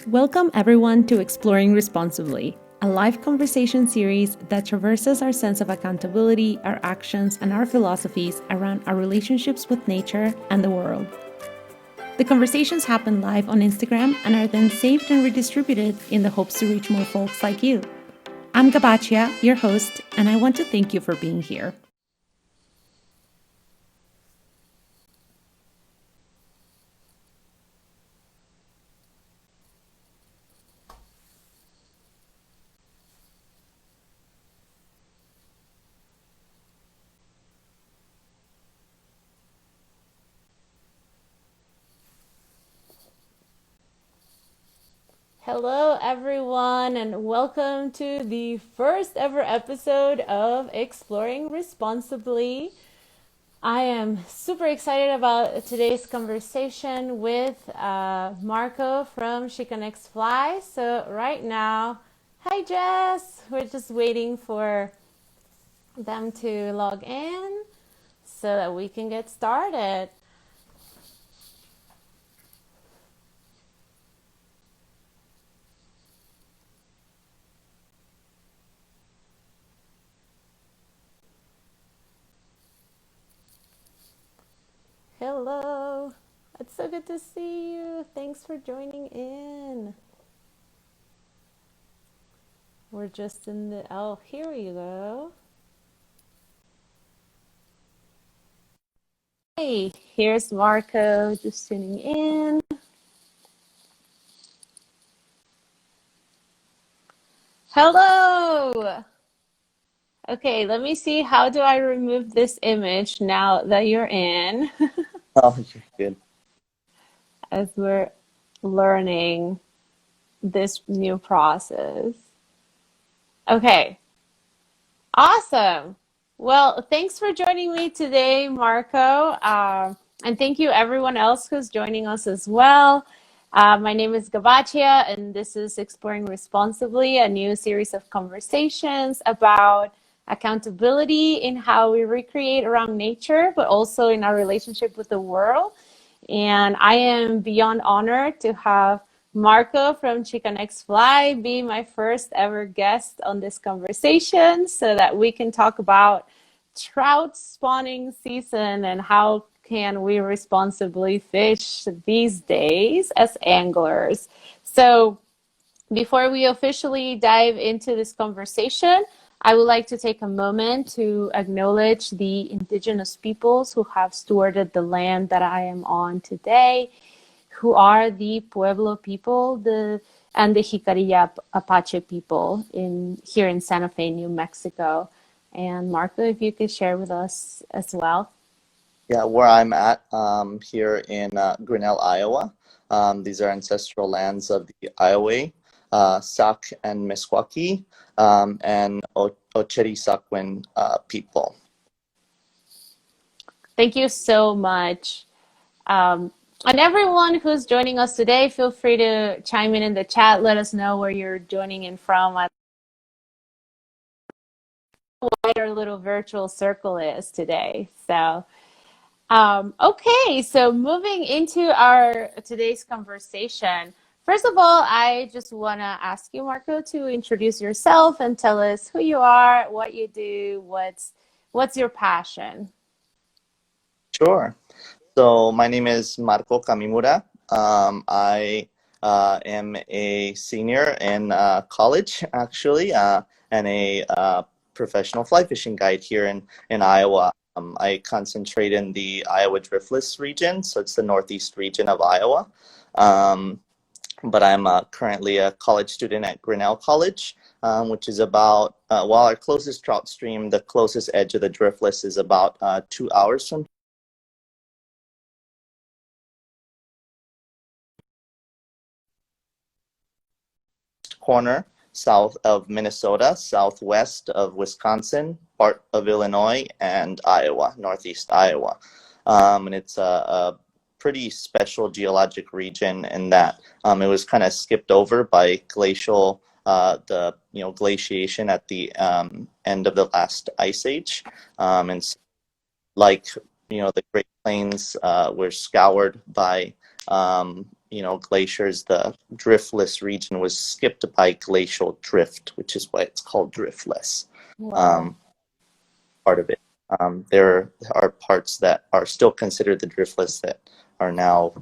Welcome everyone to Exploring Responsibly, a live conversation series that traverses our sense of accountability, our actions, and our philosophies around our relationships with nature and the world. The conversations happen live on Instagram and are then saved and redistributed in the hopes to reach more folks like you. I'm Gabaccia, your host, and I want to thank you for being here. Hello, everyone, and welcome to the first ever episode of Exploring Responsibly. I am super excited about today's conversation with Marco from Xicanx Fly. So right now, hi Jess, we're just waiting for them to log in so that we can get started. Hello, it's so good to see you. Thanks for joining in. We're just in the, oh, here we go. Hey, here's Marco just tuning in. Hello! Okay, let me see. How do I remove this image now that you're in? Oh, you're good. As we're learning this new process. Okay, awesome. Well, thanks for joining me today, Marco. And thank you everyone else who's joining us as well. My name is Gabaccia, and this is Exploring Responsibly, a new series of conversations about accountability in how we recreate around nature, but also in our relationship with the world. And I am beyond honored to have Marco from Xicanx Fly be my first ever guest on this conversation so that we can talk about trout spawning season and how can we responsibly fish these days as anglers. So before we officially dive into this conversation, I would like to take a moment to acknowledge the indigenous peoples who have stewarded the land that I am on today, who are the Pueblo people, and the Jicarilla Apache people here in Santa Fe, New Mexico. And Marco, if you could share with us as well. Yeah, where I'm at here in Grinnell, Iowa. These are ancestral lands of the Iowa, Sac and Meskwaki, and Ocheri-Saquin people. Thank you so much. And everyone who's joining us today, feel free to chime in the chat. Let us know where you're joining in from. What our little virtual circle is today. So, okay, so moving into our today's conversation. First of all, I just want to ask you, Marco, to introduce yourself and tell us who you are, what you do, what's your passion. Sure. So my name is Marco Kamimura. I am a senior in college, actually, and a professional fly fishing guide here in Iowa. I concentrate in the Iowa Driftless region, so it's the northeast region of Iowa. But I'm currently a college student at Grinnell College, which is about, while our closest trout stream, the closest edge of the Driftless is about 2 hours from corner, south of Minnesota, southwest of Wisconsin, part of Illinois, and Iowa, northeast Iowa. And it's a pretty special geologic region in that it was kind of skipped over by glacial, glaciation at the end of the last ice age. And like, the Great Plains were scoured by glaciers, the driftless region was skipped by glacial drift, which is why it's called driftless. Wow. Um, part of it. There are parts that are still considered the driftless that are now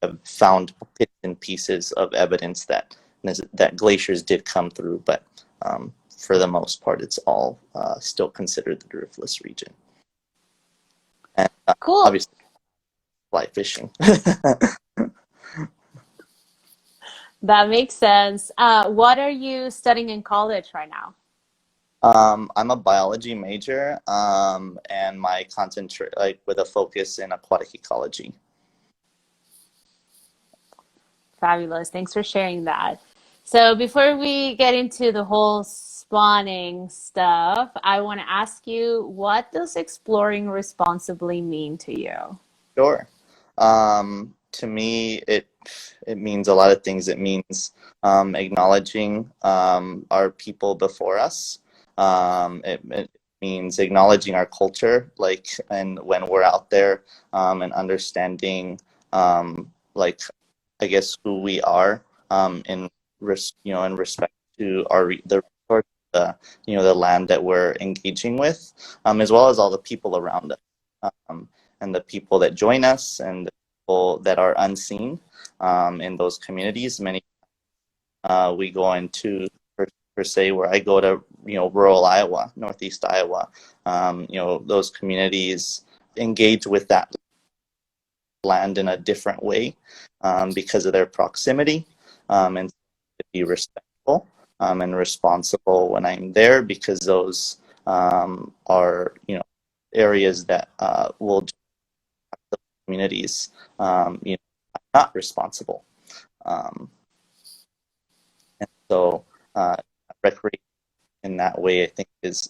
have found bits and pieces of evidence that glaciers did come through, but for the most part, it's all still considered the driftless region. And Cool. obviously, fly fishing. That makes sense. What are you studying in college right now? I'm a biology major, and my concentrate like with a focus in aquatic ecology. Fabulous. Thanks for sharing that. So before we get into the whole spawning stuff, I want to ask you, what does exploring responsibly mean to you? Sure. To me, it means a lot of things. It means acknowledging our people before us. It means acknowledging our culture, like, and when we're out there, and understanding, like, I guess who we are, in respect to the resource, the land that we're engaging with, as well as all the people around us. And the people that join us and the people that are unseen in those communities. Many we go into per se where I go to rural Iowa, northeast Iowa. Those communities engage with that land in a different way because of their proximity, and to be respectful and responsible when I'm there, because those are areas that will communities, not responsible. Um, and so, recreation in that way, I think, is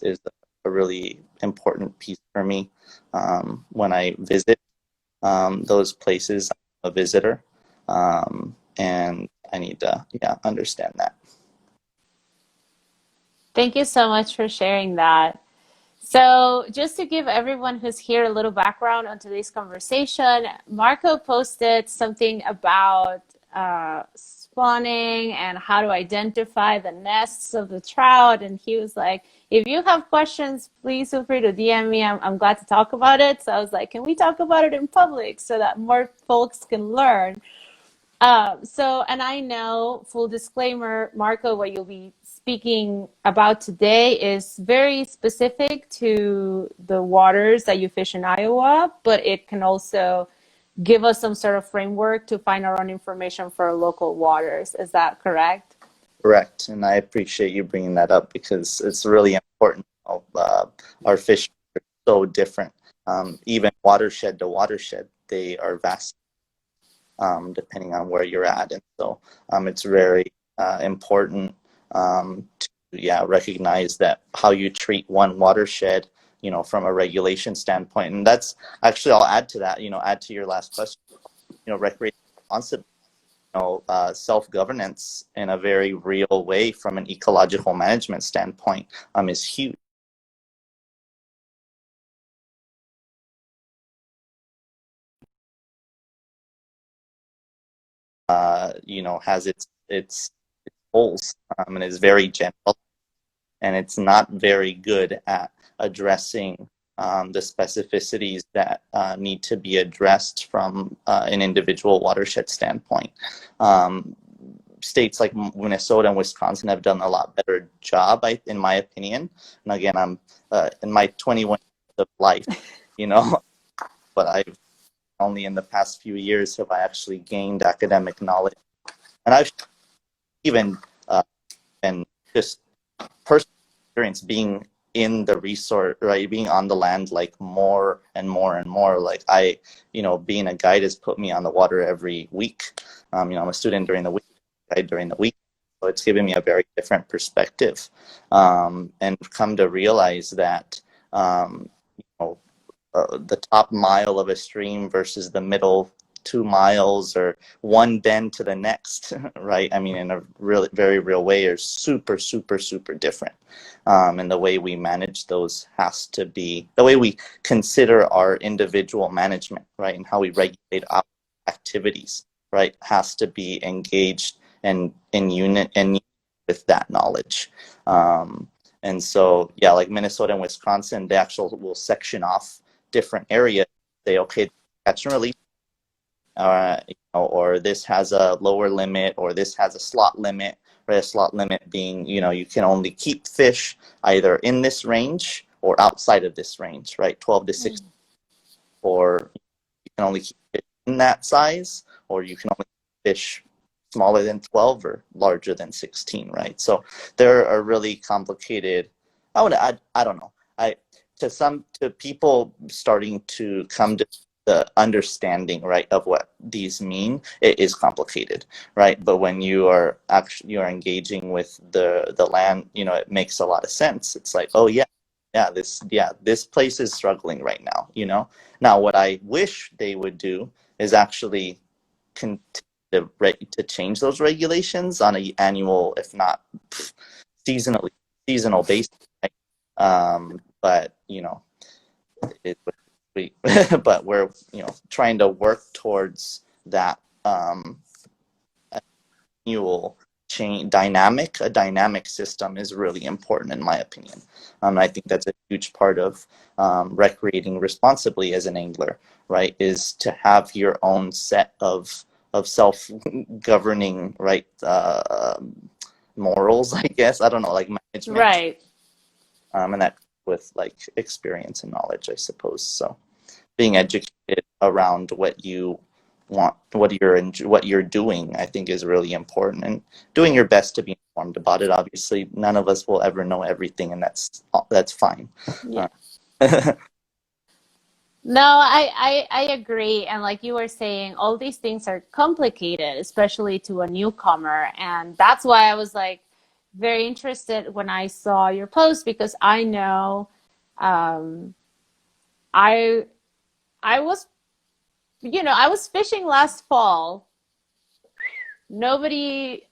a really important piece for me when I visit those places. I'm a visitor, and I need to, understand that. Thank you so much for sharing that. So, just to give everyone who's here a little background on today's conversation, Marco posted something about spawning and how to identify the nests of the trout. And he was like, if you have questions, please feel free to DM me. I'm glad to talk about it. So, I was like, can we talk about it in public so that more folks can learn? And I know, full disclaimer, Marco, what you'll be speaking about today is very specific to the waters that you fish in Iowa, but it can also give us some sort of framework to find our own information for local waters. Is that correct? Correct, and I appreciate you bringing that up because it's really important. Our fish are so different, even watershed to watershed. They are vast, depending on where you're at. And so it's very important to recognize that how you treat one watershed, from a regulation standpoint. And that's actually, I'll add to that, add to your last question, recreation responsibly, self-governance in a very real way from an ecological management standpoint is huge. Has its goals, and is very general, and it's not very good at addressing the specificities that need to be addressed from an individual watershed standpoint. States like Minnesota and Wisconsin have done a lot better job, in my opinion. And again, I'm in my 21 years of life, but I've only in the past few years have I actually gained academic knowledge, and I've even been just personal experience being in the resort, right, being on the land, like, more and more and more. Like, being a guide has put me on the water every week. I'm a student during the week, guide during the week, so it's given me a very different perspective, and come to realize that the top mile of a stream versus the middle 2 miles or one bend to the next, right? I mean, in a really very real way, are super, super, super different. And the way we manage those has to be the way we consider our individual management, right? And how we regulate our activities right, has to be engaged and in unit and with that knowledge. And so, yeah, like Minnesota and Wisconsin, they actually will section off different areas. Say, okay, catch and release, or this has a lower limit, or this has a slot limit. Right, a slot limit being, you can only keep fish either in this range or outside of this range, right? 12 to 16, or you can only keep fish in that size, or you can only keep fish smaller than 12 or larger than 16, right? So there are really complicated, I don't know. To people starting to come to the understanding, right, of what these mean, it is complicated, right? But when you are engaging with the land, it makes a lot of sense. It's like, oh this place is struggling right now. Now what I wish they would do is actually continue to change those regulations on an annual, if not seasonal basis, right? But it, we but we're trying to work towards that annual change dynamic. A dynamic system is really important in my opinion. I think that's a huge part of recreating responsibly as an angler, right? Is to have your own set of self-governing, right, morals, I guess. I don't know, like management, Right. and that with like experience and knowledge, I suppose. So being educated around what you want, what you're doing, I think is really important, and doing your best to be informed about it. Obviously, none of us will ever know everything, and that's fine. Yeah. Uh, No, I agree. And like you were saying, all these things are complicated, especially to a newcomer. And that's why I was like very interested when I saw your post because I know um, I I was I was fishing last fall. Nobody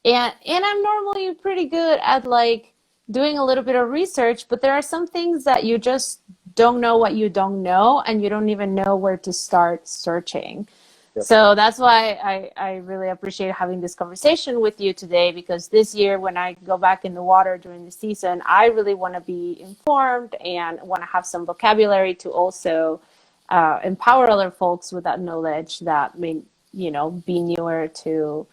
and I'm normally pretty good at like doing a little bit of research, but there are some things that you just don't know what you don't know, and you don't even know where to start searching. yep, So that's why I really appreciate having this conversation with you today because this year, when I go back in the water during the season, I really want to be informed and want to have some vocabulary to also empower other folks with that knowledge that may, be newer to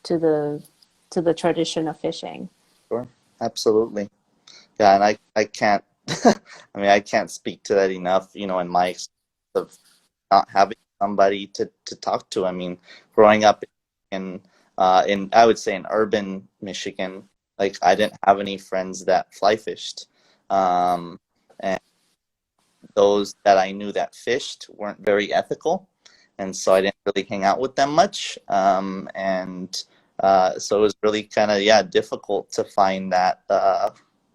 the to the tradition of fishing. sure, absolutely. Yeah, and I can't. I can't speak to that enough. In my experience of not having somebody to talk to. Growing up in I would say in urban Michigan, like I didn't have any friends that fly fished, and those that I knew that fished weren't very ethical, and so I didn't really hang out with them much. And so it was really kind of, yeah, difficult to find that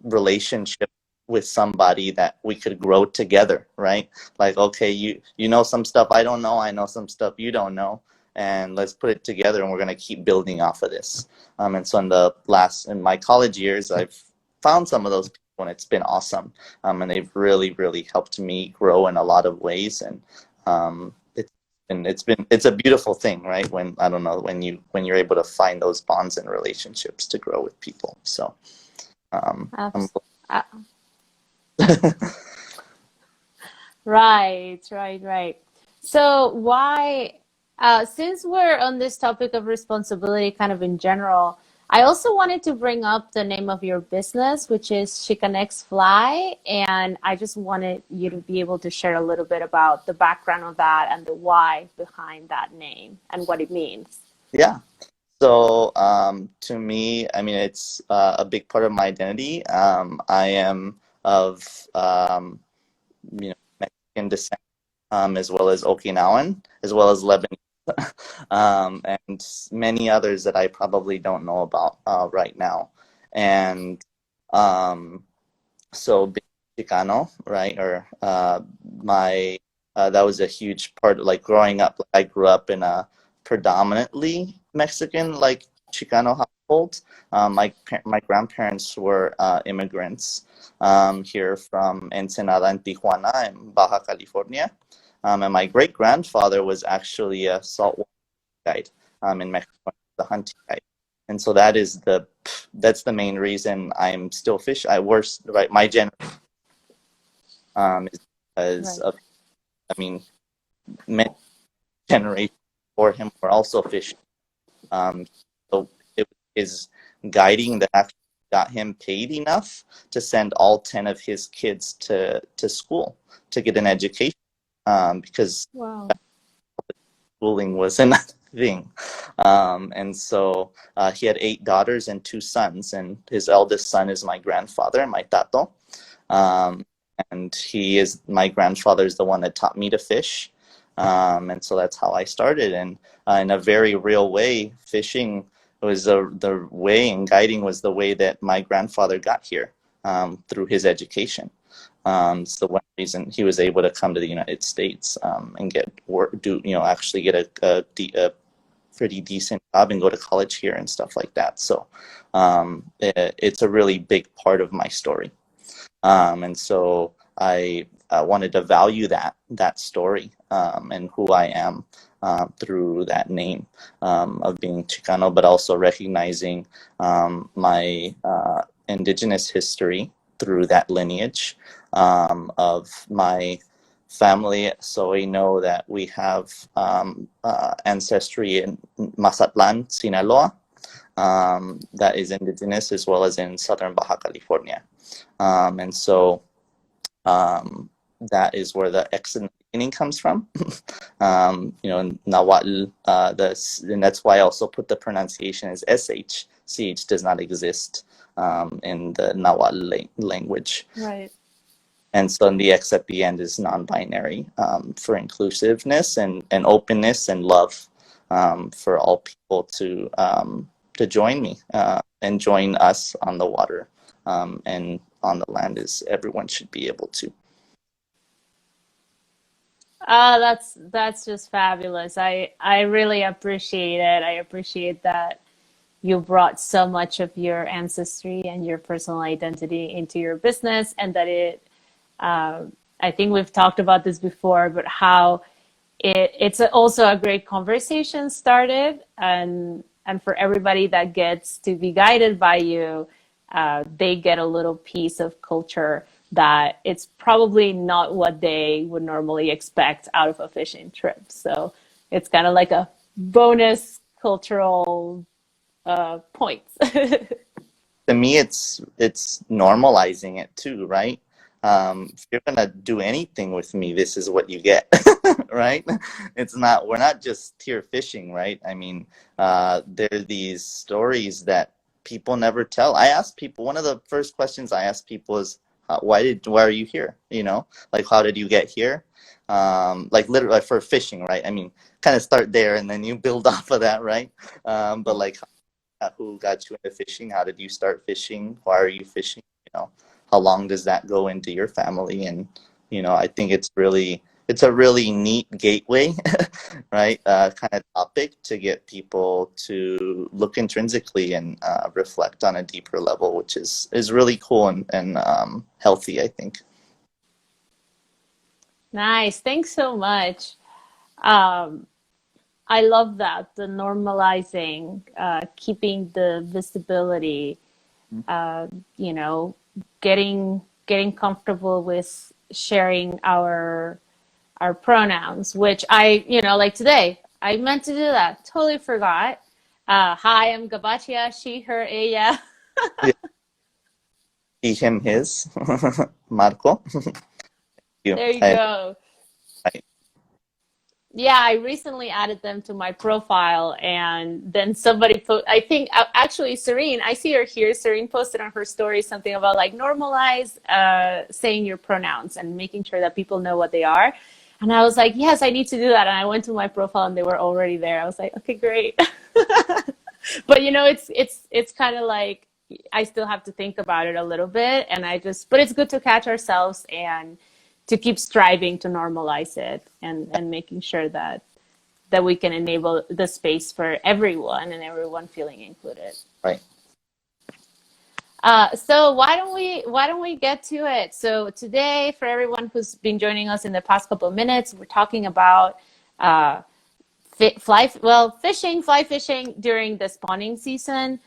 relationship with somebody that we could grow together, right? Like, okay, you know some stuff I don't know, I know some stuff you don't know, and let's put it together, and we're gonna keep building off of this. And so in my college years, I've found some of those people, and it's been awesome. And they've really, really helped me grow in a lot of ways, and it's a beautiful thing, right? When I don't know when you're able to find those bonds and relationships to grow with people. So I'm Abs- uh, right, right, right. So why, since we're on this topic of responsibility kind of in general, I also wanted to bring up the name of your business, which is Xicanx Fly, and I just wanted you to be able to share a little bit about the background of that and the why behind that name and what it means. Yeah. So to me, it's a big part of my identity. I am of Mexican descent, as well as Okinawan, as well as Lebanese, and many others that I probably don't know about right now. And um, so being Chicano, right, or my that was a huge part of, like, growing up. I grew up in a predominantly Mexican, like, Chicano household. My grandparents were immigrants here from Ensenada and Tijuana in Baja California, and my great grandfather was actually a saltwater guide in Mexico, the hunting guide. And so that's the main reason I'm still fishing. I worse right my generation is because Right. of, I mean, many generations before him were also fishing. Um, so it was his guiding that actually got him paid enough to send all 10 of his kids to school to get an education, because Wow. schooling was another thing. And so he had 8 daughters and 2 sons, and his eldest son is my grandfather, my tato. Um, and my grandfather is the one that taught me to fish. And so that's how I started. And in a very real way, fishing was the way, and guiding was the way that my grandfather got here, through his education. It's the one reason he was able to come to the United States, and get work, actually get a pretty decent job and go to college here and stuff like that. So it's a really big part of my story. And so I wanted to value that story, and who I am, through that name, of being Chicano, but also recognizing my indigenous history through that lineage, of my family. So we know that we have ancestry in Mazatlan, Sinaloa, that is indigenous, as well as in southern Baja California. And so that is where the X in the beginning comes from. Nahuatl, and that's why I also put the pronunciation as SH. CH does not exist in the Nahuatl language. Right. And so the X at the end is non-binary, for inclusiveness and openness and love, for all people to join me, and join us on the water, and on the land, as everyone should be able to. That's just fabulous. I really appreciate it. I appreciate that you brought so much of your ancestry and your personal identity into your business, and that I think we've talked about this before, but how it's also a great conversation started, and for everybody that gets to be guided by you, they get a little piece of culture that it's probably not what they would normally expect out of a fishing trip. So it's kind of like a bonus cultural points. To me, it's normalizing it too, right? If you're gonna do anything with me, this is what you get, right? We're not just here fishing, right? I mean, there are these stories that people never tell. I ask people, one of the first questions I ask people is, why are you here? Like, how did you get here? Like literally, like, for fishing, right? I mean, kind of start there and then you build off of that, right? But like, who got you into fishing? How did you start fishing? Why are you fishing? How long does that go into your family? And I think it's a really neat gateway, right? Kind of topic to get people to look intrinsically and reflect on a deeper level, which is really cool and healthy, I think. Nice. Thanks so much. Um, I love that, the normalizing, keeping the visibility, uh, you know, getting comfortable with sharing our pronouns, which like today, I meant to do that. Totally forgot. Hi, I'm Gabaccia, she, her, ella. Yeah. He, him, his. Marco. You. There you go. Yeah, I recently added them to my profile, and then somebody put, I think, actually, Serene, I see her here. Serene posted on her story something about like normalize saying your pronouns and making sure that people know what they are. And I was like, yes, I need to do that. And I went to my profile and they were already there. I was like, okay, great. But it's kind of like I still have to think about it a little bit, and but it's good to catch ourselves and to keep striving to normalize it, and making sure that we can enable the space for everyone and everyone feeling included. Right. So why don't we get to it? So today, for everyone who's been joining us in the past couple of minutes, we're talking about fly fishing during the spawning season.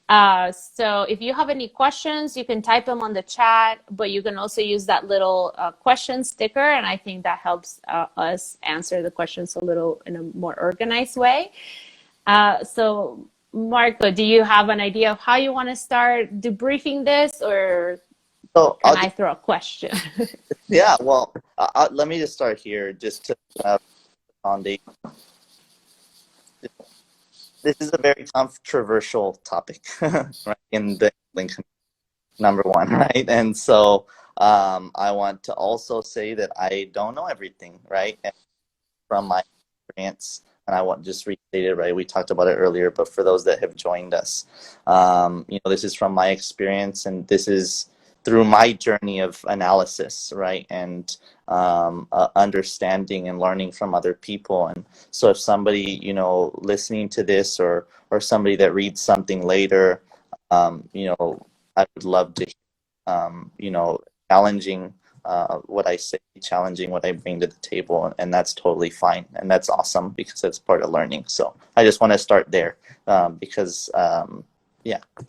So if you have any questions, you can type them on the chat, but you can also use that little question sticker, and I think that helps us answer the questions a little in a more organized way. So Marco, do you have an idea of how you want to start debriefing this, or So can I'll I just, throw a question? yeah, well, let me just start here just to on the this is a very controversial topic, right? In the Lincoln number one, right? And so I want to also say that I don't know everything, right? And from my experience, and I want just restate it, right? We talked about it earlier, but for those that have joined us, this is from my experience, and this is through my journey of analysis, right? And understanding and learning from other people. And so if somebody, listening to this or somebody that reads something later, I would love to, challenging what I say, challenging what I bring to the table, and that's totally fine, and that's awesome because that's part of learning. So I just want to start there because, yeah, I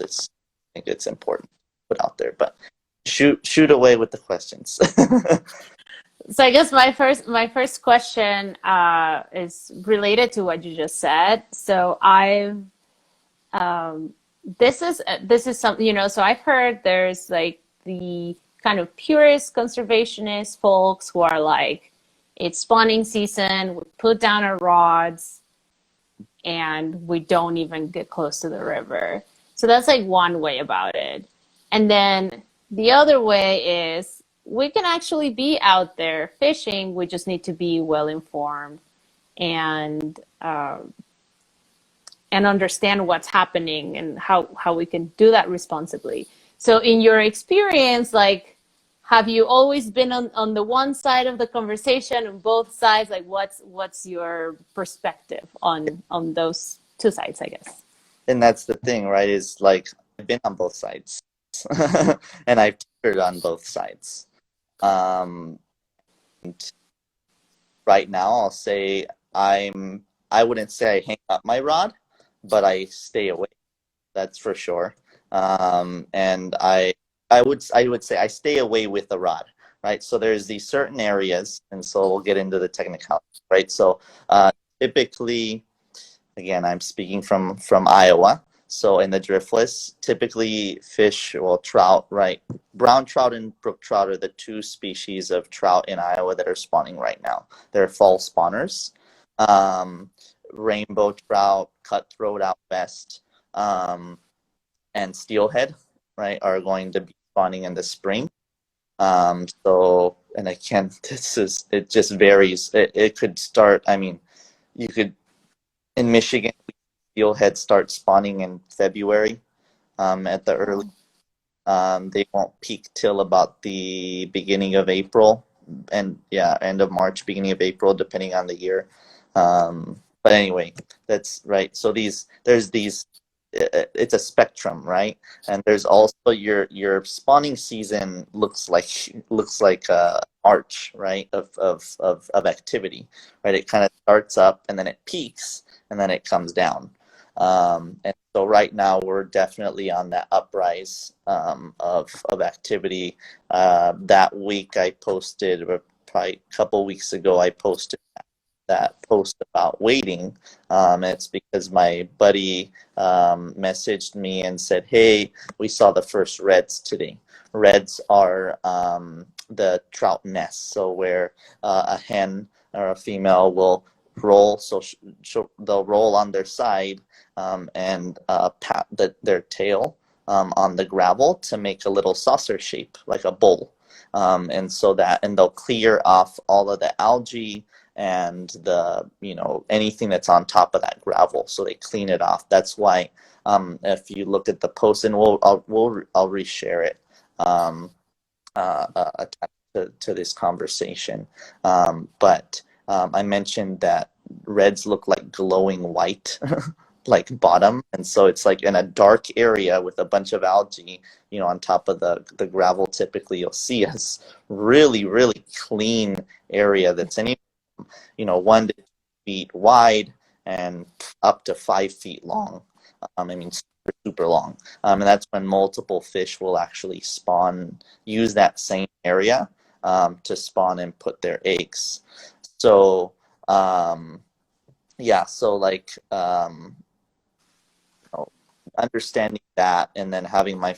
think it's important to put out there. But shoot away with the questions. So I guess my first question is related to what you just said. So I've this is something, so I've heard there's like the kind of purist conservationist folks who are like, it's spawning season, we put down our rods and we don't even get close to the river. So that's like one way about it. And then the other way is we can actually be out there fishing, we just need to be well informed and understand what's happening and how we can do that responsibly. So in your experience, like, have you always been on the one side of the conversation, on both sides? Like, what's your perspective on those two sides, I guess? And that's the thing, right? Is like I've been on both sides, and I've tinkered on both sides. Um, and right now, I'll say I wouldn't say I hang up my rod, but I stay away. That's for sure. And I would say I stay away with the rod, right? So there's these certain areas, and so we'll get into the technicalities, right? So typically, again, I'm speaking from Iowa. So in the driftless, typically fish, well, trout, right? Brown trout and brook trout are the two species of trout in Iowa that are spawning right now. They're fall spawners. Um, Rainbow trout, cutthroat out west, and steelhead, right, are going to be spawning in the spring. And again, it just varies. It could start, I mean, you could, in Michigan, steelhead start spawning in February at the early. They won't peak till about the beginning of April, and yeah, end of March, beginning of April, depending on the year. But anyway, that's right. So there's these. It's a spectrum, right? And there's also your spawning season looks like March, right? Of activity, right? It kind of starts up and then it peaks and then it comes down. And so right now we're definitely on that uprise of activity. That week I posted, or probably a couple weeks ago, I posted that post about waiting. It's because my buddy messaged me and said, "Hey, we saw the first reds today." Reds are the trout nests, so where a hen or a female will roll, so they'll roll on their side and pat their tail on the gravel to make a little saucer shape, like a bowl. And they'll clear off all of the algae and anything that's on top of that gravel, so they clean it off. That's why if you look at the post, and I'll reshare it attached to this conversation, but I mentioned that reds look like glowing white like bottom, and so it's like in a dark area with a bunch of algae on top of the gravel. Typically you'll see a really, really clean area that's 1 to 2 feet wide, and up to 5 feet long. I mean, super, super long. And that's when multiple fish will actually spawn, use that same area to spawn and put their eggs. So, yeah, so like, know, understanding that, and then having my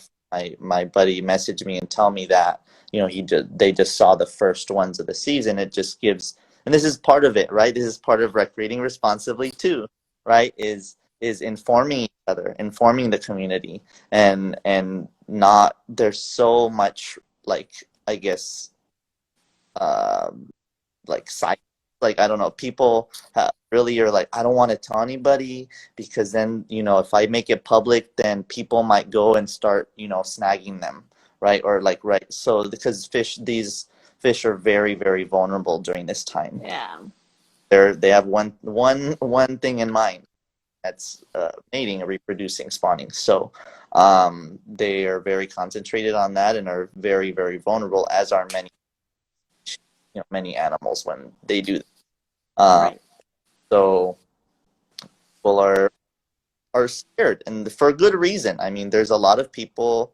buddy message me and tell me that they just saw the first ones of the season. It just gives, and this is part of it, right? This is part of recreating responsibly too, right? Is informing each other, informing the community, and not there's so much like I guess um like side like I don't know people really are like I don't want to tell anybody because then if I make it public then people might go and start snagging them, right? Or like right so because these fish are very, very vulnerable during this time. Yeah. They have one thing in mind, that's mating, reproducing, spawning. So they are very concentrated on that and are very, very vulnerable, as are many animals when they do that. Right. So people are scared, and for good reason. I mean, there's a lot of people.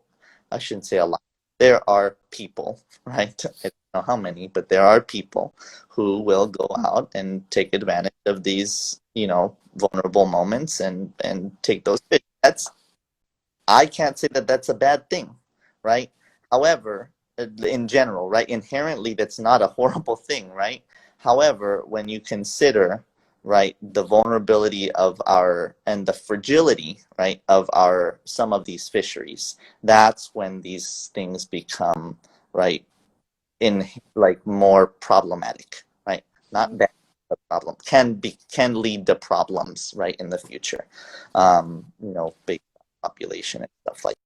I shouldn't say a lot. There are people, right? I don't know how many, but there are people who will go out and take advantage of these, vulnerable moments and take those fish. I can't say that that's a bad thing, right? However, in general, right, inherently that's not a horrible thing, right? However, when you consider, right, the vulnerability of our and the fragility, right, of our some of these fisheries, that's when these things become, right, in like more problematic, right? Not Right. bad, but problem can lead to problems, right, in the future. Big population and stuff like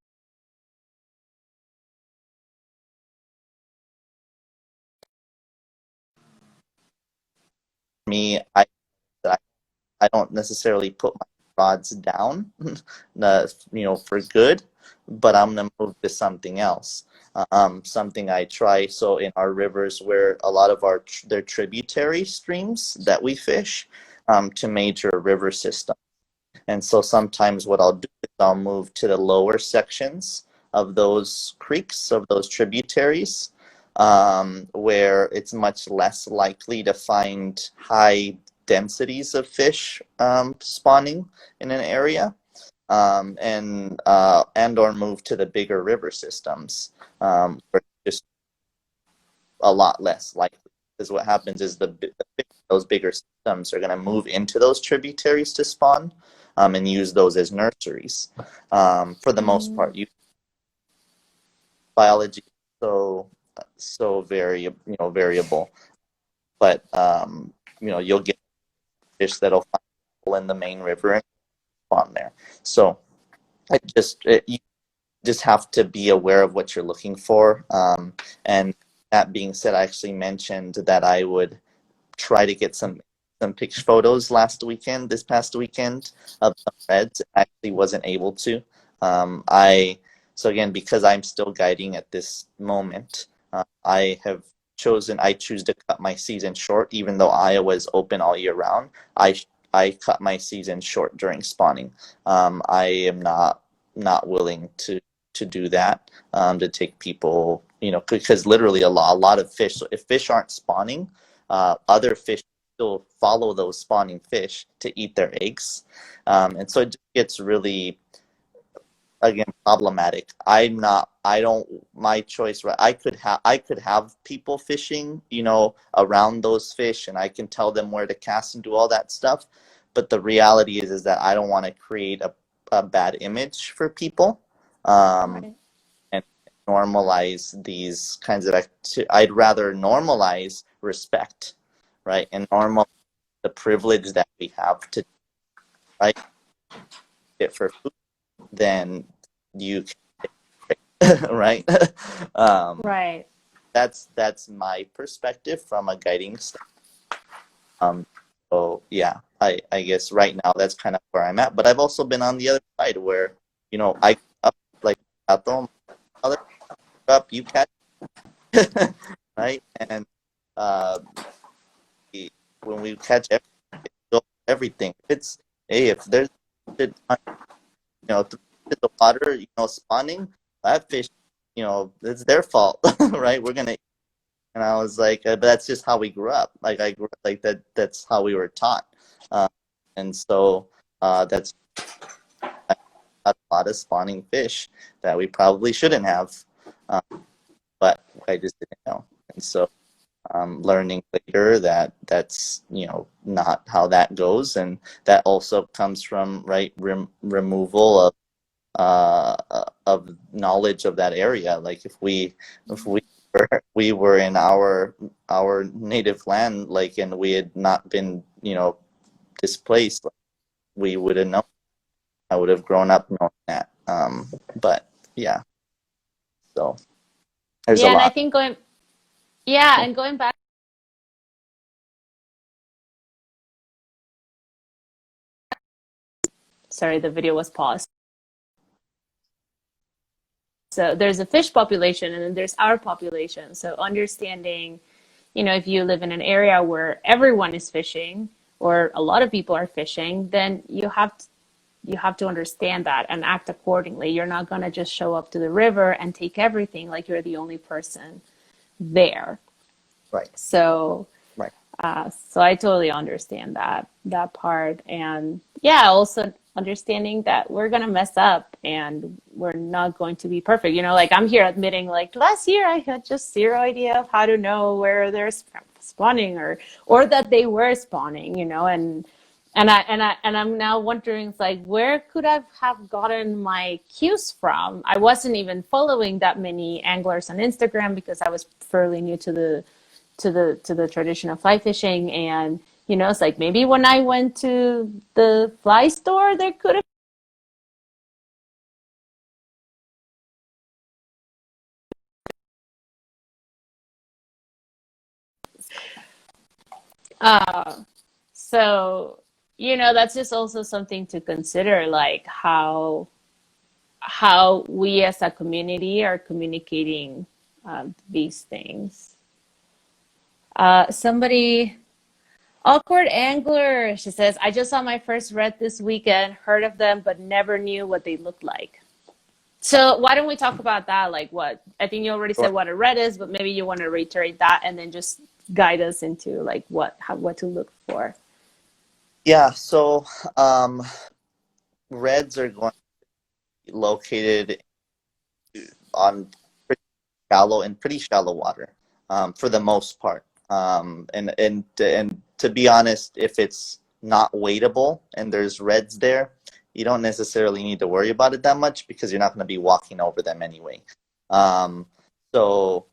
me. I don't necessarily put my rods down, for good, but I'm gonna move to something else. Something I try. So in our rivers, where a lot of their tributary streams that we fish, to major river systems. And so sometimes what I'll do is I'll move to the lower sections of those creeks, of those tributaries, where it's much less likely to find high densities of fish spawning in an area, and or move to the bigger river systems, where it's just a lot less likely. Because what happens is those bigger systems are going to move into those tributaries to spawn, and use those as nurseries. For the most Mm, part, biology is so variable, but you'll get fish that'll find in the main river and spawn there. So you just have to be aware of what you're looking for. And that being said, I actually mentioned that I would try to get some picture photos this past weekend of some reds. I actually wasn't able to. I So again, because I'm still guiding at this moment, I choose to cut my season short, even though Iowa is open all year round. I cut my season short during spawning. I am not willing to do that, to take people, because literally a lot of fish. So if fish aren't spawning, other fish still follow those spawning fish to eat their eggs, and so it just gets really, again, problematic. I don't my choice, right? I could have people fishing, around those fish, and I can tell them where to cast and do all that stuff, but the reality is that I don't want to create a bad image for people, right. and normalize these kinds of I'd rather normalize respect, right, and normal the privilege that we have to, right, it for food, then you right. um, Right. that's my perspective from a guiding standpoint. um, so yeah, I guess right now that's kind of where I'm at, but I've also been on the other side where I up like out the other up you catch right, and uh, when we catch everything, everything. If there's shit on, through the water, spawning, that fish, it's their fault, right? We're gonna. And I was like, but that's just how we grew up. Like I grew up like that. That's how we were taught. Uh, and so that's a lot of spawning fish that we probably shouldn't have, uh, but I just didn't know. And so learning later that that's not how that goes, and that also comes from right removal of knowledge of that area. Like if we were in our native land, like, and we had not been displaced, we would have known. I would have grown up knowing that. But yeah, so there's a Yeah, and I lot. think yeah, and going back, sorry, the video was paused. So there's a fish population and then there's our population. So understanding, if you live in an area where everyone is fishing or a lot of people are fishing, then you have to understand that and act accordingly. You're not going to just show up to the river and take everything like you're the only person there. Right, So right. so I totally understand that part, and yeah, also understanding that we're gonna mess up and we're not going to be perfect. Like I'm here admitting, like last year I had just zero idea of how to know where they're spawning or that they were spawning. And I'm now wondering, it's like, where could I have gotten my cues from? I wasn't even following that many anglers on Instagram because I was fairly new to the tradition of fly fishing, and it's like maybe when I went to the fly store there could have uh so that's just also something to consider, like how we as a community are communicating these things. Somebody, awkward angler, she says, I just saw my first red this weekend, heard of them but never knew what they looked like. So why don't we talk about that? Like, what I think you already Sure. said what a red is, but maybe you want to reiterate that and then just guide us into like what to look for. Yeah, so reds are going to be located on pretty shallow water, for the most part. And to be honest, if it's not wadeable and there's reds there, you don't necessarily need to worry about it that much because you're not going to be walking over them anyway. Um, so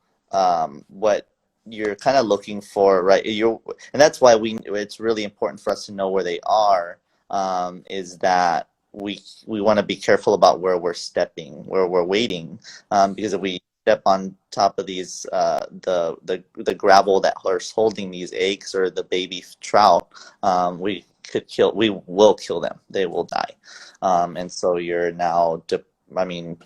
what you're kind of looking for, right? And that's why it's really important for us to know where they are. Is that we want to be careful about where we're stepping, where we're wading, because if we step on top of these the gravel that is holding these eggs or the baby trout, we will kill them. They will die. And so you're now, I mean,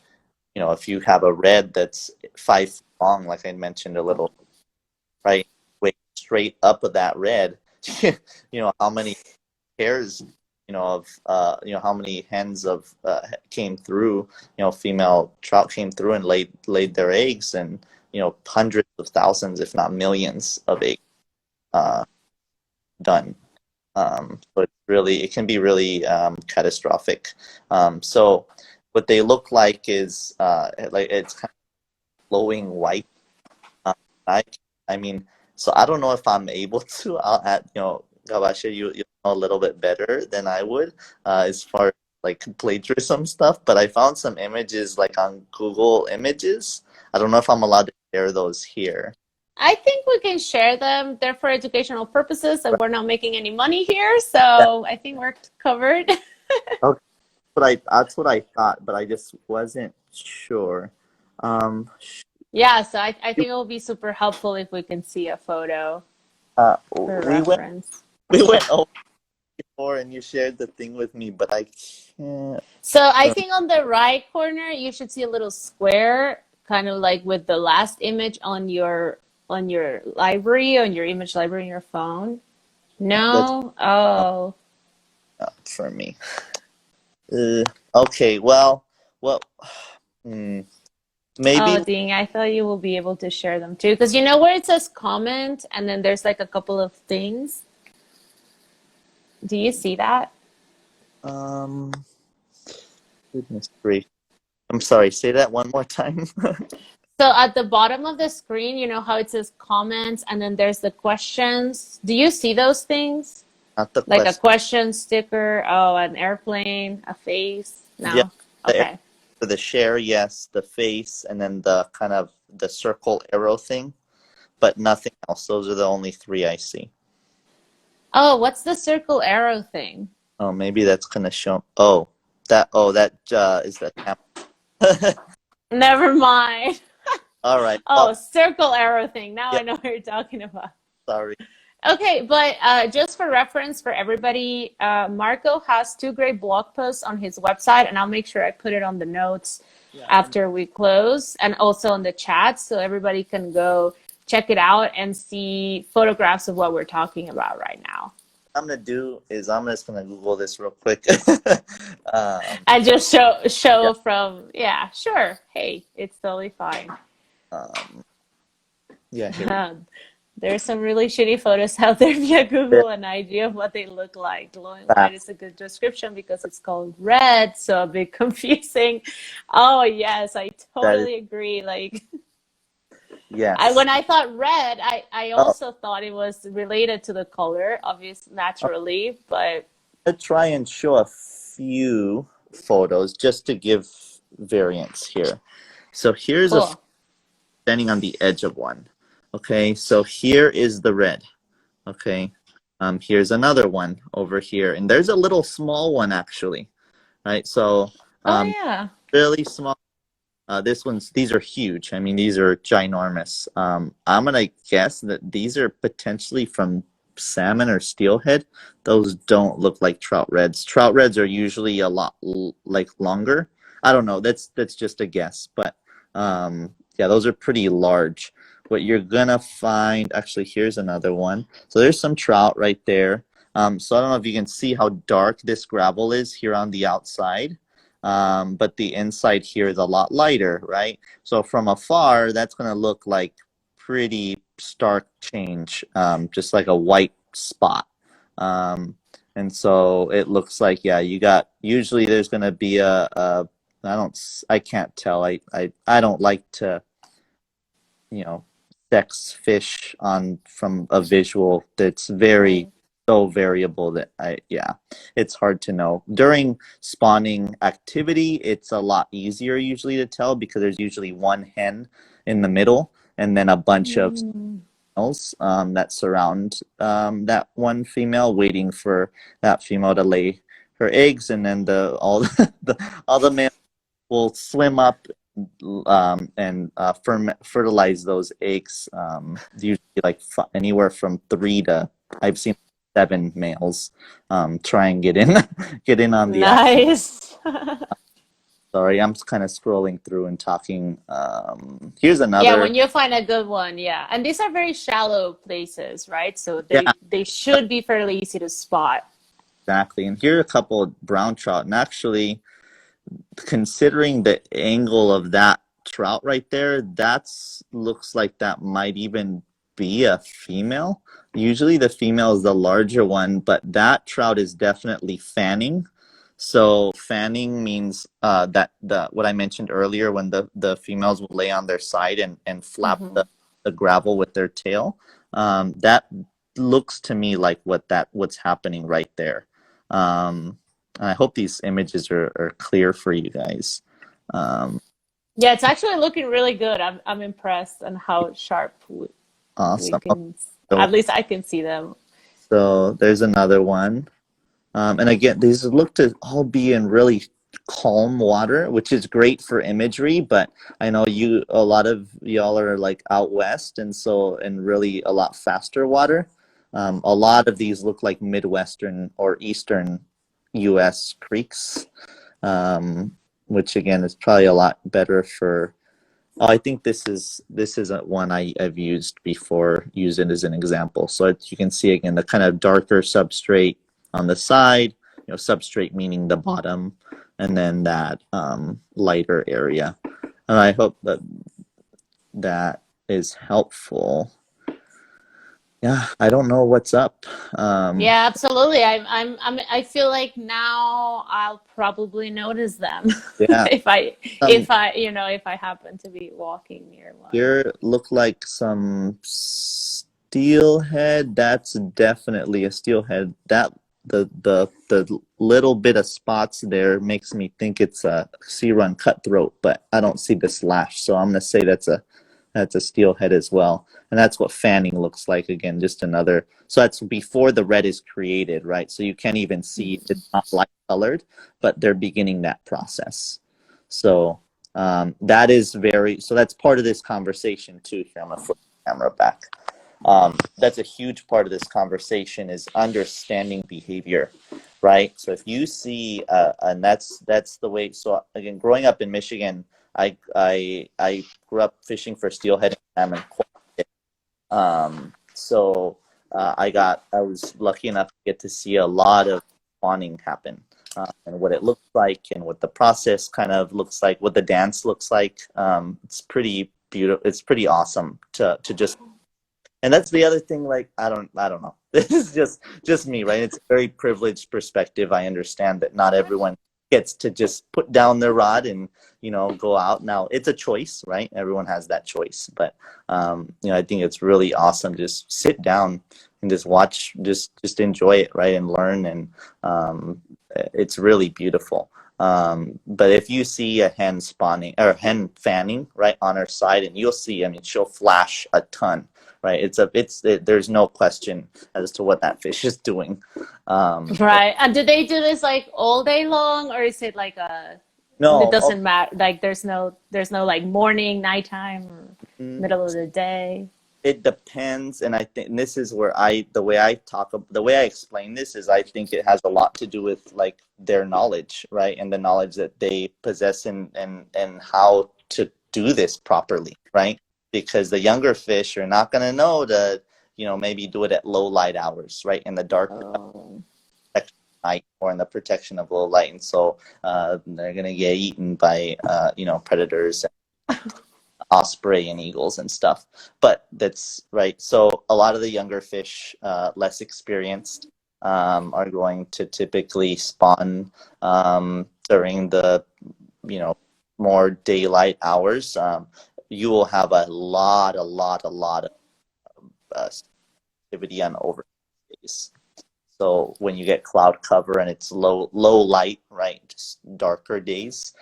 if you have a red that's 5 feet long, like I mentioned a little, right, wait straight up of that red, how many pairs, of how many hens of came through, female trout came through and laid their eggs, and hundreds of thousands, if not millions, of eggs uh, done. So it can be really catastrophic. So what they look like is like it's kind of glowing white. Um, I I mean, so I don't know if I'm able to. I'll add, Gabasha, you know a little bit better than I would, as far as like plagiarism stuff. But I found some images like on Google Images. I don't know if I'm allowed to share those here. I think we can share them. They're for educational purposes, and But we're not making any money here, yeah, so I think we're covered. okay. But that's what I thought, but I just wasn't sure. Um, Yeah, so I think it will be super helpful if we can see a photo uh, for we went reference. we went over before, and you shared the thing with me, but I can't. So I think on the right corner you should see a little square, kind of like with the last image on your library, on your image library on your phone. That's No? uh, Oh. for me. Okay, well, hmm, maybe Oh, dang, I thought you will be able to share them too. Because you know where it says comment and then there's like a couple of things? Do you see that? um, goodness grief. I'm sorry. Say that one more time. So at the bottom of the screen, you know how it says comments and then there's the questions. Do you see those things? Not the Like a question. question sticker, oh, an airplane, a face? Yeah, No? the Okay. for the share, yes, the face, and then the kind of the circle arrow thing, but nothing else. Those are the only three I see. Oh, what's the circle arrow thing? Oh, maybe that's gonna show. That is the camera. Never mind. All right. Oh, Well, circle arrow thing. Now yeah. I know what you're talking about. Sorry. Okay, but just for reference for everybody, Marco has two great blog posts on his website, and I'll make sure I put it on the notes Yeah, and after we close and also on the chat so everybody can go check it out and see photographs of what we're talking about right now. what I'm gonna do is I'm just gonna Google this real quick. um, And just yeah. show from, yeah, sure. Hey, it's totally fine. Um, yeah. Here we There's some really shitty photos out there via go. Google, an idea of what they look like. Glowing white Fast. is a good description because it's called red, so a bit confusing. Oh yes, I That is totally agree. Like I yes. when I thought red, I Oh, also thought it was related to the color, obvious I'm naturally, but gonna try and show a few photos just to give variants here. So here's a cool. standing on the edge of one. Okay, so here is the red. Okay, here's another one over here, and there's a little small one actually, right? So Oh um, yeah. really small. These are huge. I mean, these are ginormous. I'm gonna guess that these are potentially from salmon or steelhead. Those don't look like trout reds. Trout reds are usually a lot like longer. I don't know. That's just a guess, but yeah, those are pretty large. What you're gonna find, actually, here's another one. So there's some trout right there. So I don't know if you can see how dark this gravel is here on the outside, but the inside here is a lot lighter, right? So from afar, that's going to look like pretty stark change, just like a white spot. Um, and so it looks like, yeah, you got, usually there's going to be I can't tell. I don't like to, you know, sex fish on from a visual that's very Right. so variable that yeah, it's hard to know. During spawning activity, it's a lot easier usually to tell because there's usually one hen in the middle and then a bunch of Mm, males that surround that one female waiting for that female to lay her eggs, and then the all all the males will swim up and fertilize those eggs. Usually, like anywhere from three to I've seen 7 males try and get in, get in on the action. nice. Sorry, I'm kind of scrolling through and talking. Here's Yeah, another. when you find a good one, yeah. And these are very shallow places, right? So Yeah, they should be fairly easy to spot. exactly. And here are a couple of brown trout, and actually, considering the angle of that trout right there, that's looks like that might even be a female. Usually the female is the larger one, but that trout is definitely fanning. So fanning means that the what I mentioned earlier when the females will lay on their side and flap Hmm. the gravel with their tail. That looks to me like what's happening right there. Um, I hope these images are clear for you guys. Um, Yeah, it's actually looking really good. I'm impressed on how sharp we awesome. can, So, at least I can see them. so there's another one. And again, these look to all be in really calm water, which is great for imagery. But I know a lot of y'all are like out west, and so in really a lot faster water. A lot of these look like Midwestern or Eastern U.S. creeks, um, which again is probably a lot better for. Oh, I think this is one I've used before, use it as an example. So you can see again the kind of darker substrate on the side, substrate meaning the bottom, and then that lighter area. And I hope that that is helpful. Yeah, I don't know what's up. Yeah, absolutely. I feel like now I'll probably notice them Yeah, some if I happen to be walking near one. here look like some steelhead. That's definitely a steelhead. That the little bit of spots there makes me think it's a sea run cutthroat, but I don't see the slash, so I'm gonna say that's a steelhead as well. And that's what fanning looks like again, just another. So that's before the red is created, right? So you can't even see it's not light colored, but they're beginning that process. So that is very, so that's part of this conversation too. Here, I'm gonna flip the camera back. That's a huge part of this conversation is understanding behavior, right? So if you see, and that's the way. So again, growing up in Michigan, I grew up fishing for steelhead and salmon. So I was lucky enough to get to see a lot of spawning happen, and what it looks like, and what the process kind of looks like, what the dance looks like. It's pretty beautiful. It's pretty awesome to just. And that's the other thing. Like I don't know. This is just me, right? It's a very privileged perspective. I understand that not everyone gets to just put down their rod and go out. Now it's a choice, right? Everyone has that choice, but I think it's really awesome. Just sit down and just watch, just enjoy it, right, and learn, and it's really beautiful. But if you see a hen spawning or hen fanning right on her side, and you'll see, I mean, she'll flash a ton, right? There's no question as to what that fish is doing. Um, Right. And do they do this like all day long, or is it like it no, doesn't matter, like there's no like morning, nighttime, or mm, middle of the day? it depends, and I think and this is where the way I explain this is I think it has a lot to do with like their knowledge, right, and the knowledge that they possess, and how to do this properly, right? Because the younger fish are not going to know to maybe do it at low light hours, right, in the dark Oh. night, or in the protection of low light, and so they're going to get eaten by predators, osprey and eagles and stuff. But that's right. So a lot of the younger fish, less experienced, are going to typically spawn during the you know more daylight hours. You will have a lot of uh, activity on over days. So when you get cloud cover and it's low light, right, just darker days,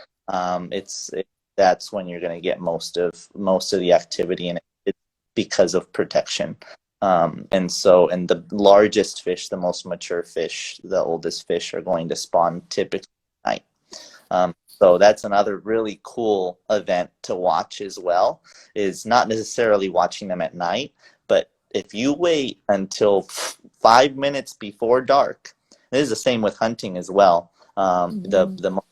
that's when you're going to get most of the activity, and it's because of protection. And the largest fish, the most mature fish, the oldest fish are going to spawn typically at night. So that's another really cool event to watch as well, is not necessarily watching them at night, but if you wait until 5 minutes before dark, this is the same with hunting as well. The Mhm. more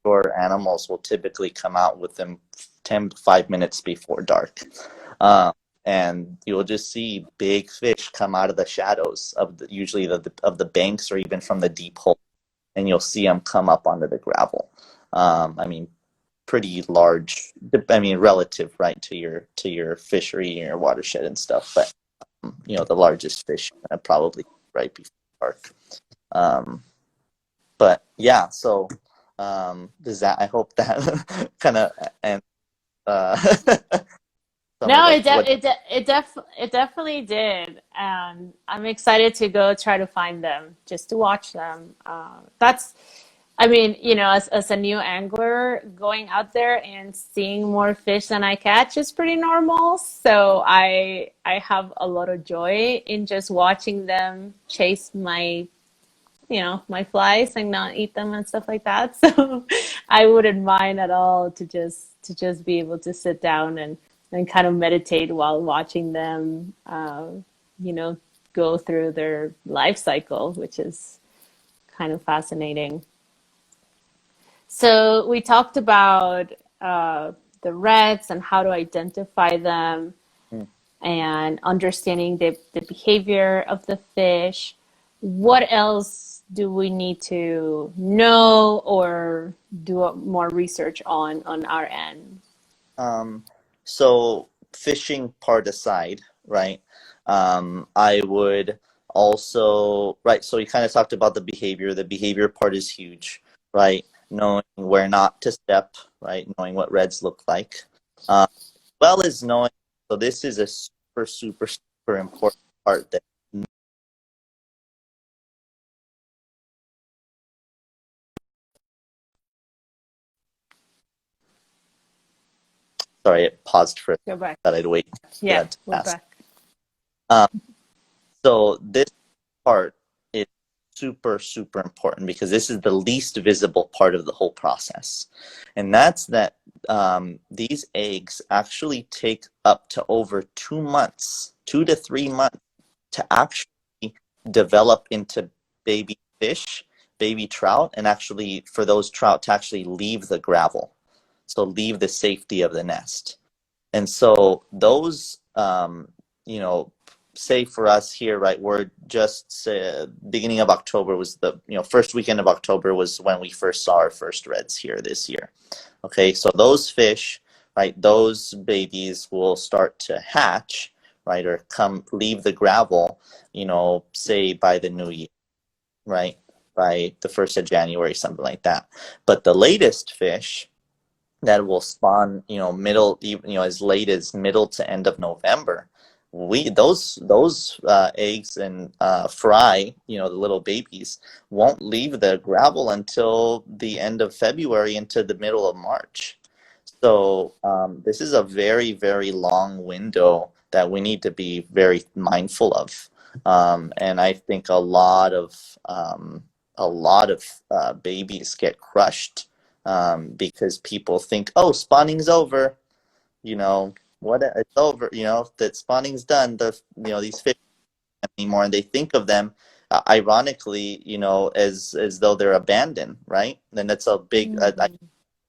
mature animals will typically come out with them 10 to 5 minutes before dark. Um, and you'll just see big fish come out of the shadows of usually of the banks, or even from the deep hole, and you'll see them come up onto the gravel. I mean, pretty large. I mean, relative, right, to your fishery and your watershed and stuff. But the largest fish probably right before dark. Um, but yeah, so does that? I hope that kind of and uh, some of No, the it de what. it de it definitely did, and I'm excited to go try to find them just to watch them. I mean, as a new angler, going out there and seeing more fish than I catch is pretty normal. So I have a lot of joy in just watching them chase my flies and not eat them and stuff like that. So I wouldn't mind at all to just be able to sit down and kind of meditate while watching them, you know, go through their life cycle, which is kind of fascinating. So we talked about the reds and how to identify them Hmm. and understanding the behavior of the fish. What else do we need to know or do more research on our end? Um, so fishing part aside, right? I would also, right, so we kind of talked about the behavior. The behavior part is huge, right? Knowing where not to step, right? Knowing what reds look like. Well as knowing, so this is a super, super, super important part that, sorry, it paused for Go back. that I'd wait for Yeah, that to we're pass. back. Um, so this part is super, super important because this is the least visible part of the whole process. And that's that these eggs actually take up to over 2 months, 2 to 3 months to actually develop into baby fish, baby trout, and actually for those trout to actually leave the gravel. So leave the safety of the nest. And so those, you know, say for us here, right, we're just beginning of October was the, first weekend of October was when we first saw our first reds here this year. Okay, so those fish, right, those babies will start to hatch, right, or come leave the gravel, say by the new year, right, by the 1st of January, something like that. But the latest fish, that will spawn, middle, as late as middle to end of November. We those eggs and fry, the little babies, won't leave the gravel until the end of February into the middle of March. So this is a very, very long window that we need to be very mindful of. And I think a lot of babies get crushed because people think, oh, spawning's over, what it's over, that spawning's done. These fish anymore, and they think of them ironically, as though they're abandoned, right? And that's a big, Mhm.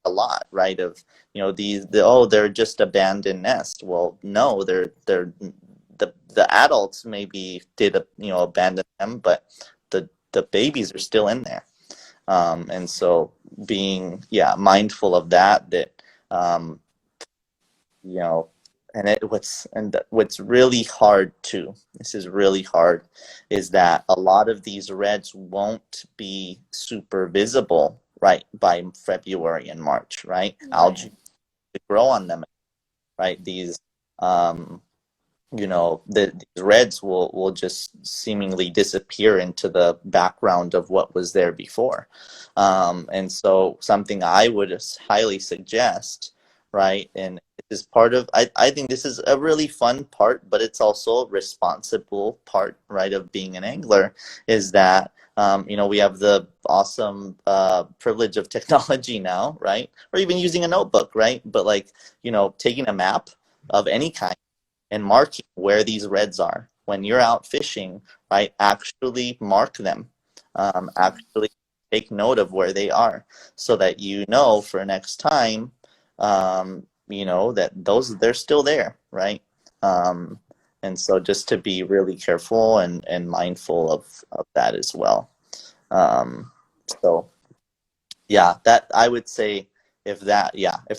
a lot, right? Of oh, they're just abandoned nest. Well, no, they're the adults maybe did abandon them, but the babies are still in there. And so being, mindful of that, um, you know, what's really hard too, this is really hard, is that a lot of these reds won't be super visible, right, by February and March, right? Right. Algae to grow on them, right? These, um, these reds will just seemingly disappear into the background of what was there before. And so something I would highly suggest, right, and this is part of, I think this is a really fun part, but it's also a responsible part, right, of being an angler, is that we have the awesome privilege of technology now, right? Or even using a notebook, right? But like, taking a map of any kind and marking where these reds are. When you're out fishing, right, actually mark them. Actually take note of where they are so that for next time, that they're still there, right? Um, and so just to be really careful and mindful of that as well. Um, so yeah, that I would say, if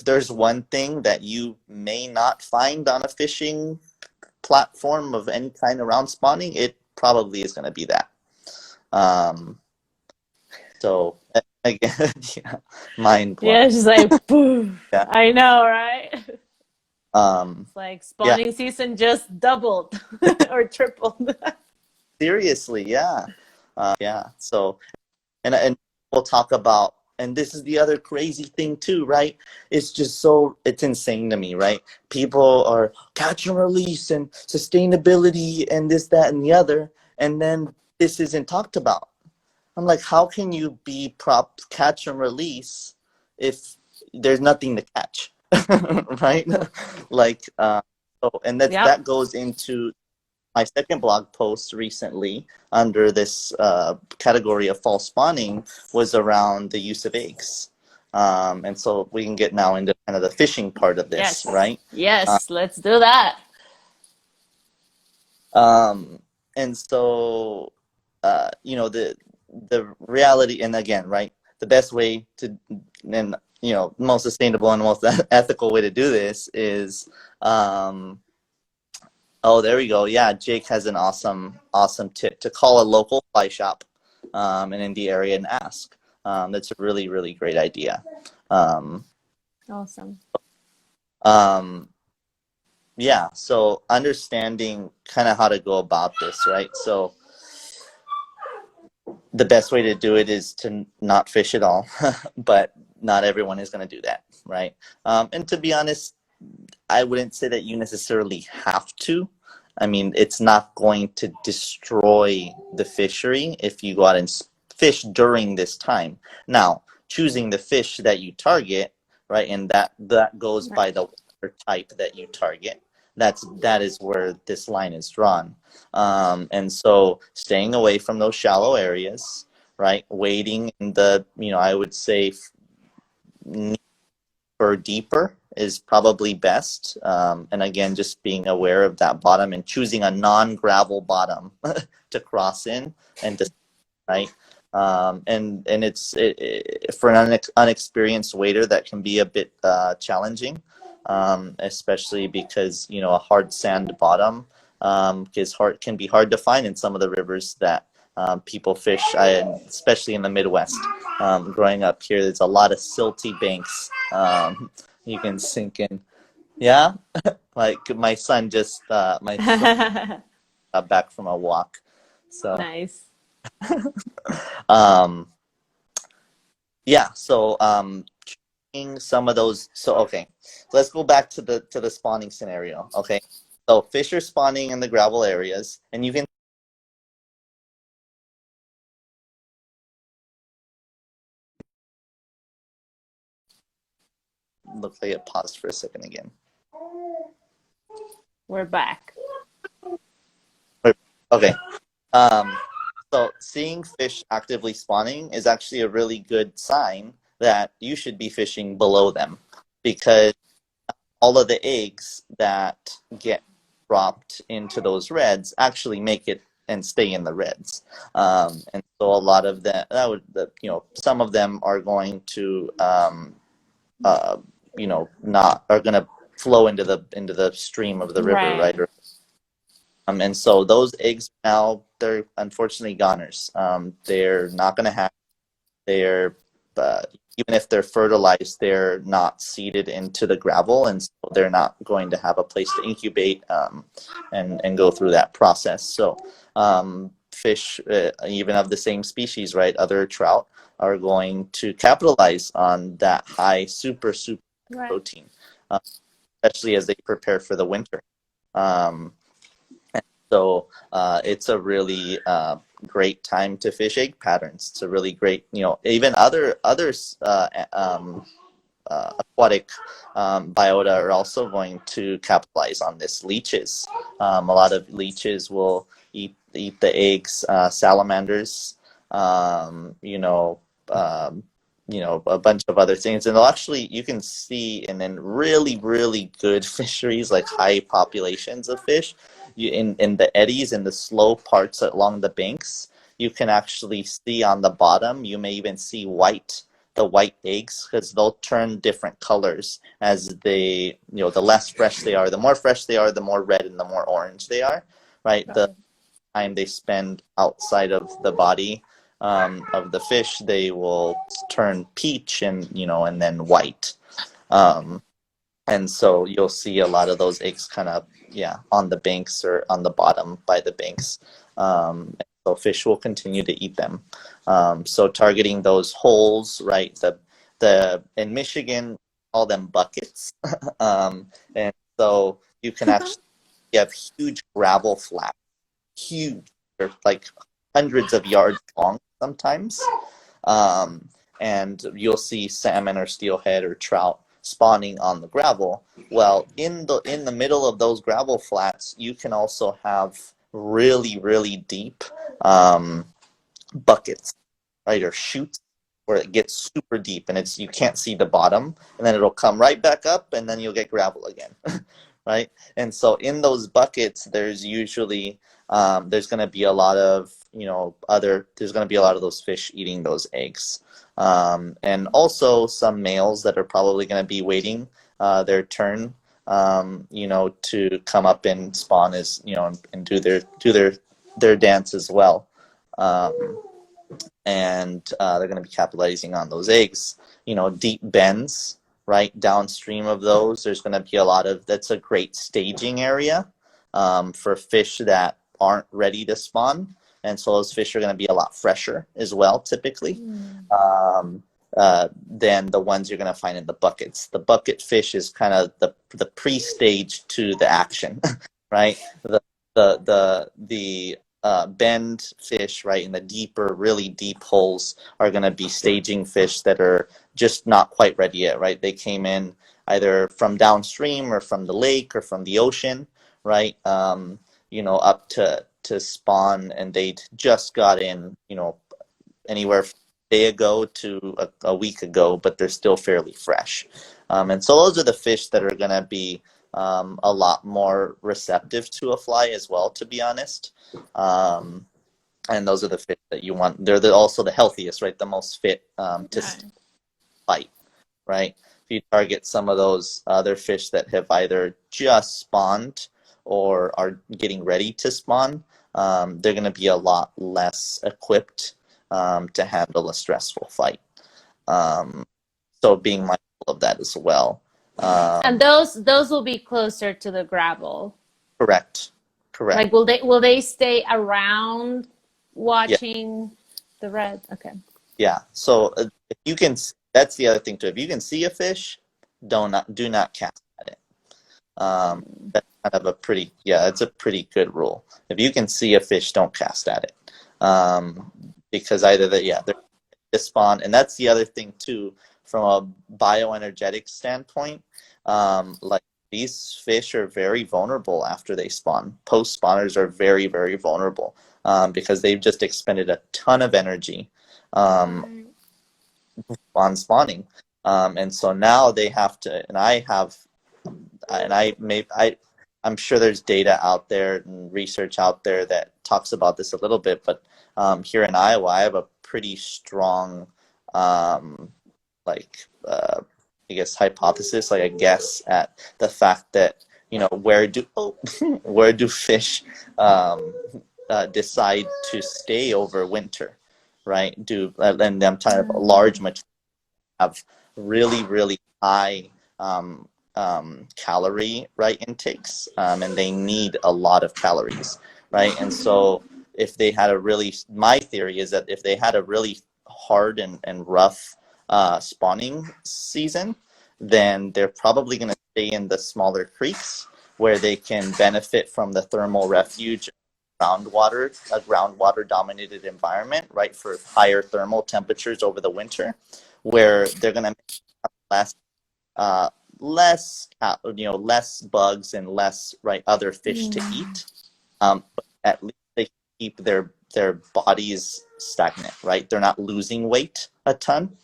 there's one thing that you may not find on a fishing platform of any kind around spawning, it probably is going to be that. Um, so again, yeah, mind blown. Yeah, it's just like, poof. Yeah. I know, right? Um, It's like yeah. spawning season just doubled or tripled. Seriously, yeah. Yeah. So, and we'll talk about, and this is the other crazy thing too, right? It's insane to me, right? People are catch and release and sustainability and this, that, and the other, and then this isn't talked about. I'm like, how can you be prop catch and release if there's nothing to catch, right? Like, and Yep. that goes into my second blog post recently under this category of false spawning, was around the use of eggs. And so we can get now into kind of the fishing part of this, Yes. right? Uh, Yes. Let's do that. um, and so, the the reality, and again, right, the best way to, and most sustainable and most ethical way to do this is, oh, there we go. Yeah, Jake has an awesome tip to call a local fly shop, in the area and ask. That's a really, really great idea. Um, Awesome. um, yeah, so understanding kind of how to go about this, right? So the best way to do it is to not fish at all, but not everyone is going to do that, right? And to be honest, I wouldn't say that you necessarily have to. I mean, it's not going to destroy the fishery if you go out and fish during this time. Now, choosing the fish that you target, right, and that goes Right. by the water type that you target. That is where this line is drawn. And so, staying away from those shallow areas, right, wading in the, I would say or deeper is probably best. And again, just being aware of that bottom and choosing a non-gravel bottom to cross in and to, right. And for an unexperienced wader, that can be a bit challenging, especially because a hard sand bottom can be hard to find in some of the rivers that people fish, especially in the Midwest. Growing up here, there's a lot of silty banks you can sink in. Yeah, like my son got back from a walk, so Nice. um, yeah. So some of those. So okay, let's go back to the spawning scenario. Okay, so fish are spawning in the gravel areas, and you can look like it paused for a second again. We're back. Okay. Um, so seeing fish actively spawning is actually a really good sign that you should be fishing below them, because all of the eggs that get dropped into those reds actually make it and stay in the reds. And so a lot of them, some of them are going to, uh, not are going to flow into the stream of the river, right? Right. And so those eggs now, they're unfortunately goners. They're not going to have, they're, uh, even if they're fertilized, they're not seeded into the gravel, and so they're not going to have a place to incubate, and go through that process. So fish, even of the same species, right, other trout, are going to capitalize on that high super Right. protein, uh, especially as they prepare for the winter. Um, so it's a really great time to fish egg patterns. It's a really great, even others aquatic biota are also going to capitalize on this. Leeches, a lot of leeches will eat the eggs. Salamanders, um, you know, um, a bunch of other things, and they'll actually, you can see, and then really, really good fisheries, like high populations of fish, in the eddies and the slow parts along the banks, you can actually see on the bottom. You may even see the white eggs, because they'll turn different colors as the less fresh they are. The more fresh they are, the more red and the more orange they are, right? Got The it. time they spend outside of the body of the fish, they will turn peach and then white. Um, and so you'll see a lot of those eggs kind of, yeah, on the banks or on the bottom by the banks. So fish will continue to eat them. So targeting those holes, right? The in Michigan, call them buckets. And so you can actually, you have huge gravel flats, huge, they're like hundreds of yards long sometimes. Um, and you'll see salmon or steelhead or trout spawning on the gravel. Well, in the middle of those gravel flats, you can also have really, really deep buckets, right, or chutes, where it gets super deep and you can't see the bottom, and then it'll come right back up, and then you'll get gravel again. Right? And so in those buckets, there's usually there's going to be a lot of there's going to be a lot of those fish eating those eggs. And also some males that are probably going to be waiting their turn, to come up and spawn and do their dance as well. Um, and they're going to be capitalizing on those eggs. Deep bends, right downstream of those, there's going to be a lot of, that's a great staging area for fish that aren't ready to spawn. And so those fish are going to be a lot fresher as well, typically, um, than the ones you're going to find in the buckets. The bucket fish is kind of the pre-stage to the action, right? The bend fish, right, in the deeper, really deep holes are going to be staging fish that are just not quite ready yet, right? They came in either from downstream or from the lake or from the ocean, right? Up to spawn, and they just got in, anywhere from a day ago to a week ago, but they're still fairly fresh. And so those are the fish that are going to be a lot more receptive to a fly as well, to be honest. Um, and those are the fish that you want. They're also the healthiest, right? The most fit to Right. fight, right? If you target some of those other fish that have either just spawned or are getting ready to spawn, they're going to be a lot less equipped to handle a stressful fight. Um, so being mindful of that as well. And Um, those will be closer to the gravel. correct. Like, Correct. will they stay around Yeah. watching the red? Okay. Yeah. So if you can, that's the other thing too. If you can see a fish, do not cast at it. That's kind of that's a pretty good rule. If you can see a fish, don't cast at it. Um, because either they're to spawn, and that's the other thing too, from a bioenergetic standpoint. Like these fish are very vulnerable after they spawn. Post spawners are very, very vulnerable because they've just expended a ton of energy um, Right. on spawning. And so now they have to, and I have, and I'm sure there's data out there and research out there that talks about this a little bit, but here in Iowa, I have a pretty strong, um, like, I guess hypothesis, like a guess at the fact that where do fish um, decide to stay over winter, right? And I'm talking about large mature have really, really high calorie, right, intakes, and they need a lot of calories, right? And so if they had my theory is that if they had a really hard and rough spawning season, then they're probably going to stay in the smaller creeks where they can benefit from the thermal refuge a groundwater dominated environment, right, for higher thermal temperatures over the winter, where they're going to less uh, less bugs and less, right, other fish to eat. But at least they keep their bodies stagnant, right? They're not losing weight a ton.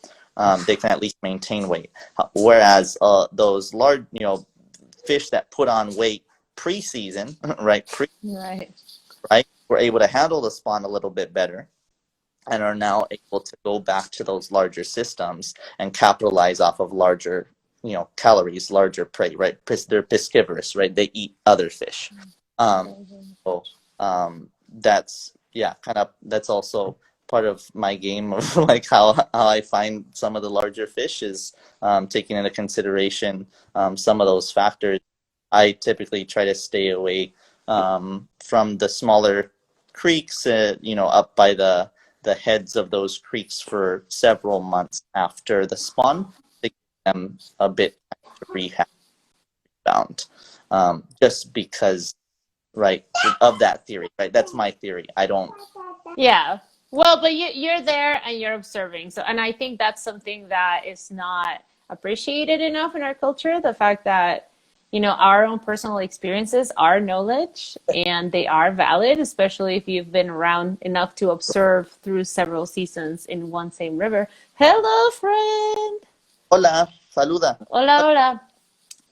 They can at least maintain weight. Whereas those large, fish that put on weight pre-season, right, Right. right, were able to handle the spawn a little bit better and are now able to go back to those larger systems and capitalize off of larger, calories, larger prey, right? They're piscivorous, right? They eat other fish. Um, so that's also part of my game of like how I find some of the larger fish is taking into consideration some of those factors. I typically try to stay away from the smaller creeks, up by the heads of those creeks for several months after the spawn to give them a bit to rebound. Just because, right, of that theory, right? That's my theory. I don't. Yeah. Well, but you're there and you're observing. So, and I think that's something that is not appreciated enough in our culture. The fact that, our own personal experiences are knowledge and they are valid, especially if you've been around enough to observe through several seasons in one same river. Hello, friend. Hola, saluda. Hola, hola.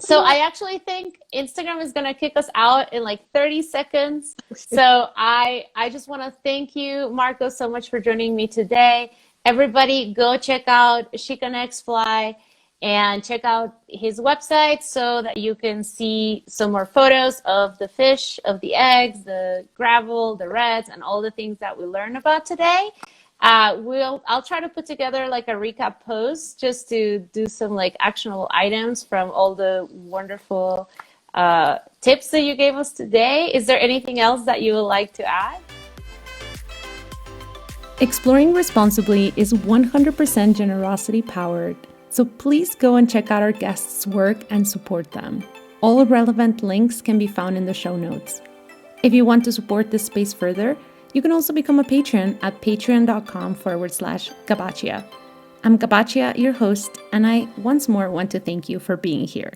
So I actually think Instagram is gonna kick us out in like 30 seconds. So I just want to thank you, Marco, so much for joining me today. Everybody, go check out Xicanx Fly and check out his website so that you can see some more photos of the fish, of the eggs, the gravel, the reds, and all the things that we learned about today. I'll try to put together like a recap post just to do some like actionable items from all the wonderful tips that you gave us today. Is there anything else that you would like to add? Exploring Responsibly is 100% generosity powered, so please go and check out our guests' work and support them. All relevant links can be found in the show notes. If you want to support this space further, you can also become a patron at patreon.com/Gabaccia. I'm Gabaccia, your host, and I once more want to thank you for being here.